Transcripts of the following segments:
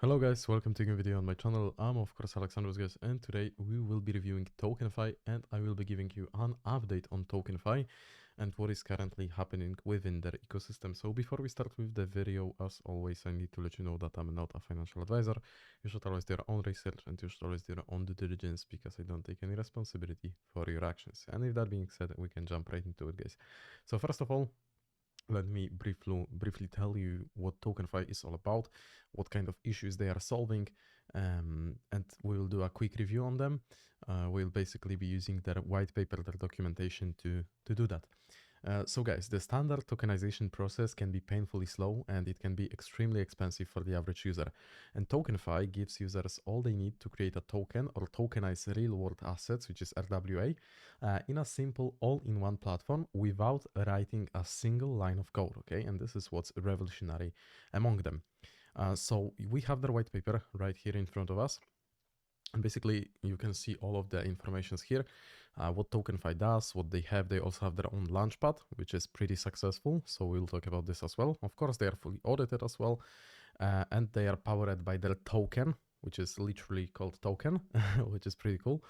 Hello guys, welcome to a new video on my channel. I'm of course Alexandrus guys, and today we will be reviewing TokenFi and I will be giving you an update on TokenFi and what is currently happening within their ecosystem. So before we start with the video, as always, I need to let you know that I'm not a financial advisor. You should always do your own research and you should always do your own due diligence because I don't take any responsibility for your actions. And with that being said, we can jump right into it guys. So first of all, let me briefly tell you what TokenFi is all about, what kind of issues they are solving, and we will do a quick review on them. We'll basically be using their white paper, their documentation to do that. So guys, the standard tokenization process can be painfully slow and it can be extremely expensive for the average user. And TokenFi gives users all they need to create a token or tokenize real-world assets, which is RWA, in a simple all-in-one platform without writing a single line of code, okay? And this is what's revolutionary among them. So we have their white paper right here in front of us. And basically, you can see all of the informations here, what TokenFi does, what they have. They also have their own Launchpad, which is pretty successful. So we'll talk about this as well. Of course, they are fully audited as well. And they are powered by their token, which is literally called Token, which is pretty cool.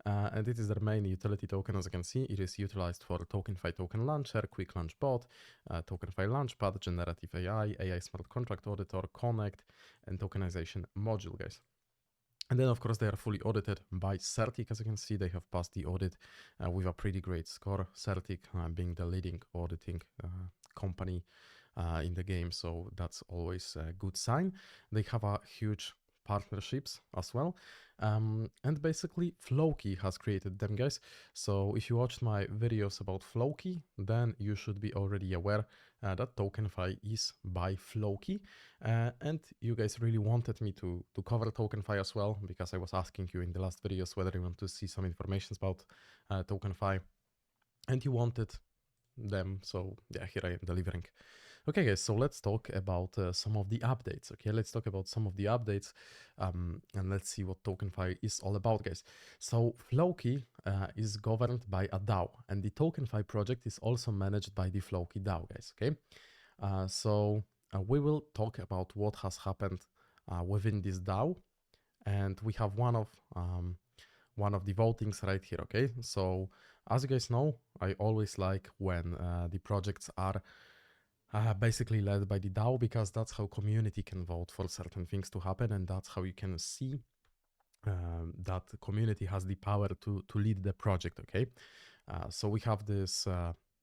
And it is their main utility token. As you can see, it is utilized for TokenFi Token Launcher, Quick Launch Bot, TokenFi Launchpad, Generative AI, AI Smart Contract Auditor, Connect, and Tokenization module, guys. And then, of course, they are fully audited by Certic. As you can see, they have passed the audit with a pretty great score. Certic being the leading auditing company in the game, so that's always a good sign. They have a huge partnerships as well, and basically Floki has created them, guys. So if you watched my videos about Floki, then you should be already aware that TokenFi is by Floki, and you guys really wanted me to cover TokenFi as well, because I was asking you in the last videos whether you want to see some information about TokenFi, and you wanted them, so yeah, here I am delivering. Okay guys, so let's talk about some of the updates. Okay, let's talk about some of the updates, and let's see what TokenFi is all about, guys. So Floki is governed by a DAO, and the TokenFi project is also managed by the Floki DAO, guys. Okay, so we will talk about what has happened within this DAO, and we have one of the votings right here. Okay, so as you guys know, I always like when the projects are basically led by the DAO, because that's how community can vote for certain things to happen, and that's how you can see that the community has the power to lead the project. Okay, so we have this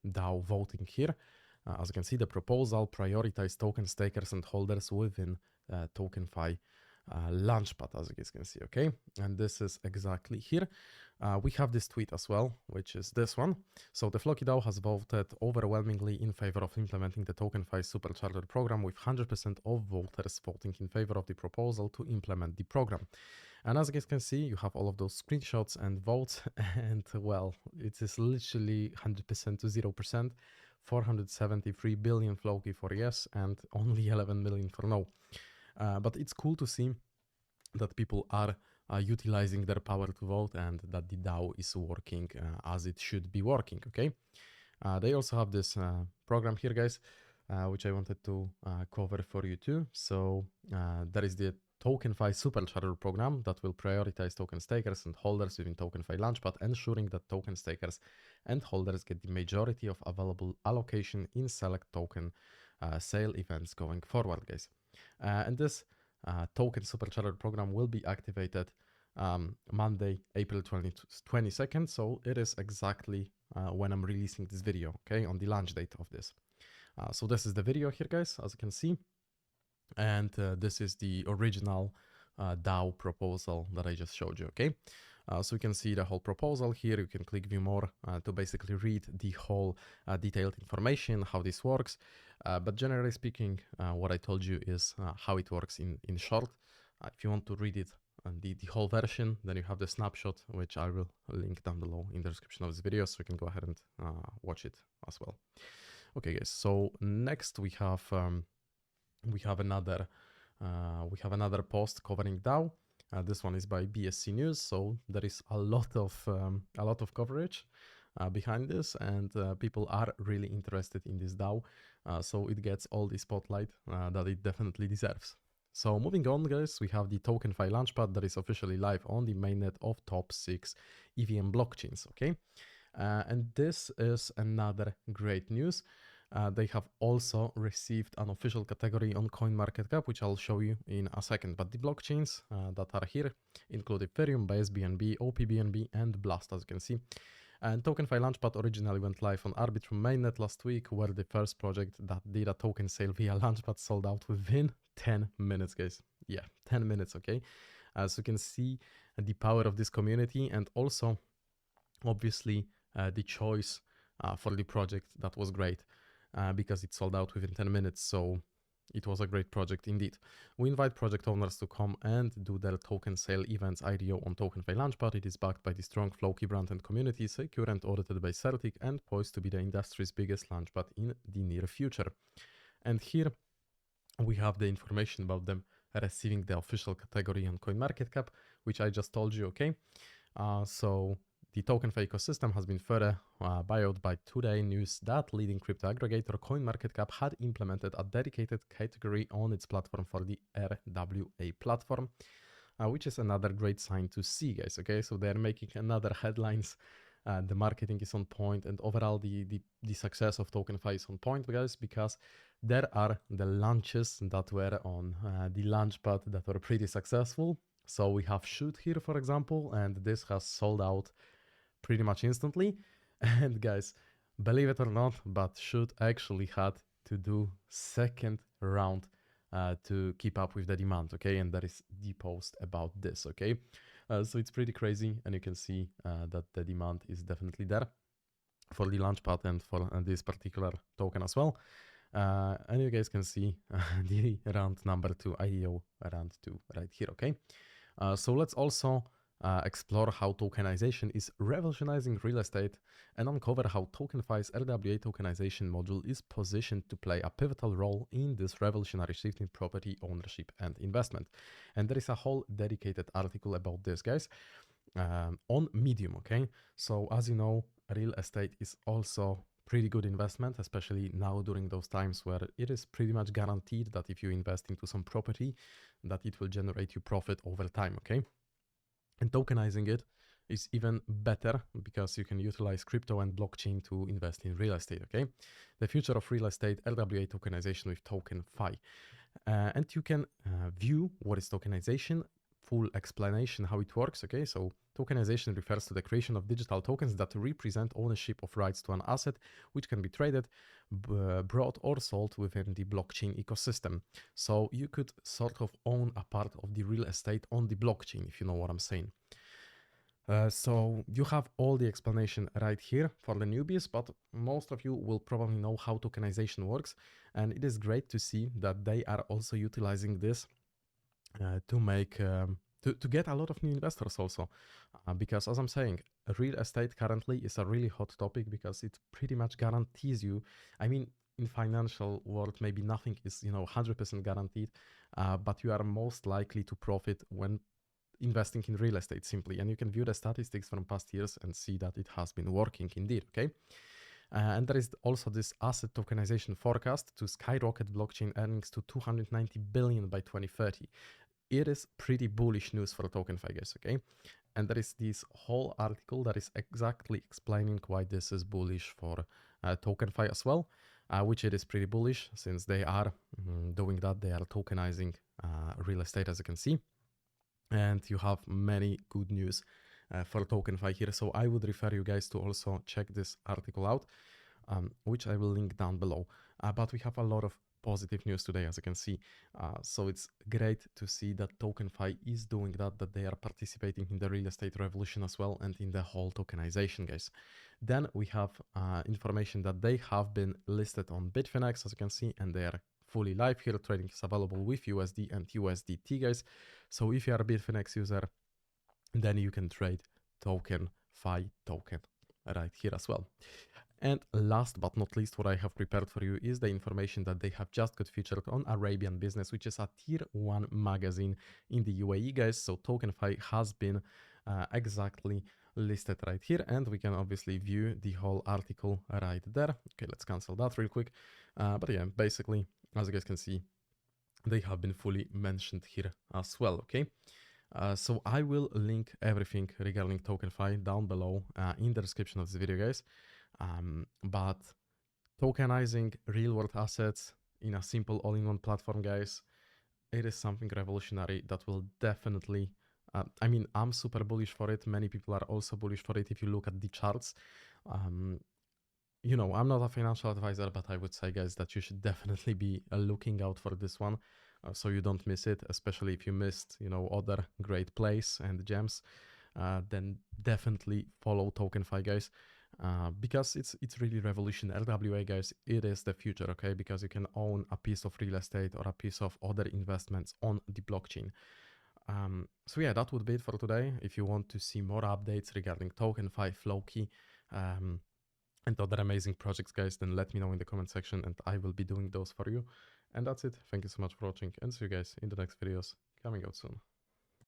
DAO voting here. As you can see, the proposal prioritize token stakers and holders within TokenFi Launchpad, as you guys can see. Okay, and this is exactly here. We have this tweet as well, which is this one. So the Floki DAO has voted overwhelmingly in favor of implementing the TokenFi Supercharger program, with 100% of voters voting in favor of the proposal to implement the program. And as you guys can see, you have all of those screenshots and votes, and well, it is literally 100% to 0%. 473 billion Floki for yes, and only 11 million for no. But it's cool to see that people are utilizing their power to vote, and that the DAO is working as it should be working. Okay, they also have this program here, guys, which I wanted to cover for you too. So there is the TokenFi Supercharger program that will prioritize token stakers and holders within TokenFi Launchpad, ensuring that token stakers and holders get the majority of available allocation in select token sale events going forward, guys. And this token Supercharger program will be activated Monday, April 22nd. So it is exactly when I'm releasing this video, okay, on the launch date of this. So this is the video here, guys, as you can see. And this is the original DAO proposal that I just showed you, okay? So you can see the whole proposal here. You can click view more to basically read the whole detailed information, how this works. But generally speaking, what I told you is how it works in short. If you want to read it, the whole version, then you have the snapshot, which I will link down below in the description of this video, so you can go ahead and watch it as well. Okay, guys, so next we have another post covering DAO. This one is by BSC News, so there is a lot of coverage behind this, and people are really interested in this DAO, so it gets all the spotlight that it definitely deserves. So moving on, guys, we have the TokenFi Launchpad that is officially live on the mainnet of top 6 EVM blockchains, okay? And this is another great news. They have also received an official category on CoinMarketCap, which I'll show you in a second. But the blockchains that are here include Ethereum, BSBNB, OPBNB, and Blast, as you can see. And TokenFi Launchpad originally went live on Arbitrum mainnet last week, where the first project that did a token sale via Launchpad sold out within 10 minutes, guys. Yeah, 10 minutes, okay? As you can see, the power of this community, and also, obviously, the choice for the project that was great because it sold out within 10 minutes. So it was a great project indeed. We invite project owners to come and do their token sale events IDO on TokenFi Launchpad. It is backed by the strong Floki brand and community, secure and audited by Certic, and poised to be the industry's biggest launchpad in the near future. And here we have the information about them receiving the official category on CoinMarketCap, which I just told you, okay? So the TokenFi ecosystem has been further buoyed by today news that leading crypto aggregator CoinMarketCap had implemented a dedicated category on its platform for the RWA platform, which is another great sign to see, guys, okay? So they're making another headlines. The marketing is on point, and overall the success of TokenFi is on point, guys, because there are the launches that were on the Launchpad that were pretty successful. So we have Shoot here, for example, and this has sold out pretty much instantly. And guys, believe it or not, but Shoot actually had to do second round to keep up with the demand, okay? And there is the post about this, okay? So it's pretty crazy, and you can see that the demand is definitely there for the Launchpad and for this particular token as well. And you guys can see the round number 2, IEO round 2 right here, okay? So let's also explore how tokenization is revolutionizing real estate and uncover how TokenFi's RWA tokenization module is positioned to play a pivotal role in this revolutionary shift in property ownership and investment. And there is a whole dedicated article about this, guys, on Medium, okay? So as you know, real estate is also pretty good investment, especially now during those times where it is pretty much guaranteed that if you invest into some property, that it will generate you profit over time, okay? And tokenizing it is even better because you can utilize crypto and blockchain to invest in real estate, okay? The future of real estate, RWA tokenization with TokenFi. And you can view what is tokenization, full explanation how it works, okay? So tokenization refers to the creation of digital tokens that represent ownership of rights to an asset, which can be traded, bought or sold within the blockchain ecosystem. So you could sort of own a part of the real estate on the blockchain, if you know what I'm saying. So you have all the explanation right here for the newbies, but most of you will probably know how tokenization works. And it is great to see that they are also utilizing this to make to get a lot of new investors also, because as I'm saying, real estate currently is a really hot topic because it pretty much guarantees you. I mean, in financial world, maybe nothing is 100% guaranteed, but you are most likely to profit when investing in real estate simply. And you can view the statistics from past years and see that it has been working indeed, okay? And there is also this asset tokenization forecast to skyrocket blockchain earnings to 290 billion by 2030. It is pretty bullish news for TokenFi, guys, okay? And there is this whole article that is exactly explaining why this is bullish for TokenFi as well, which it is pretty bullish since they are doing that. They are tokenizing real estate, as you can see. And you have many good news for TokenFi here. So I would refer you guys to also check this article out, which I will link down below. But we have a lot of positive news today, as you can see. So it's great to see that TokenFi is doing that they are participating in the real estate revolution as well and in the whole tokenization, guys. Then we have information that they have been listed on Bitfinex, as you can see, and they are fully live here. Trading is available with USD and USDT, guys. So if you are a Bitfinex user, then you can trade TokenFi token right here as well. And last but not least, what I have prepared for you is the information that they have just got featured on Arabian Business, which is a tier 1 magazine in the UAE, guys. So TokenFi has been exactly listed right here, and we can obviously view the whole article right there. Okay, let's cancel that real quick. But yeah, basically, as you guys can see, they have been fully mentioned here as well, okay? So I will link everything regarding TokenFi down below in the description of this video, guys. But tokenizing real-world assets in a simple all-in-one platform, guys, it is something revolutionary that will definitely... I mean, I'm super bullish for it. Many people are also bullish for it if you look at the charts. You know, I'm not a financial advisor, but I would say, guys, that you should definitely be looking out for this one so you don't miss it, especially if you missed, you know, other great plays and gems. Then definitely follow TokenFi, guys, because it's really revolutionary. RWA, guys, it is the future, okay? Because you can own a piece of real estate or a piece of other investments on the blockchain. So yeah, that would be it for today. If you want to see more updates regarding TokenFi, Flowkey, and other amazing projects, guys, then let me know in the comment section and I will be doing those for you. And that's it. Thank you so much for watching and see you guys in the next videos coming out soon.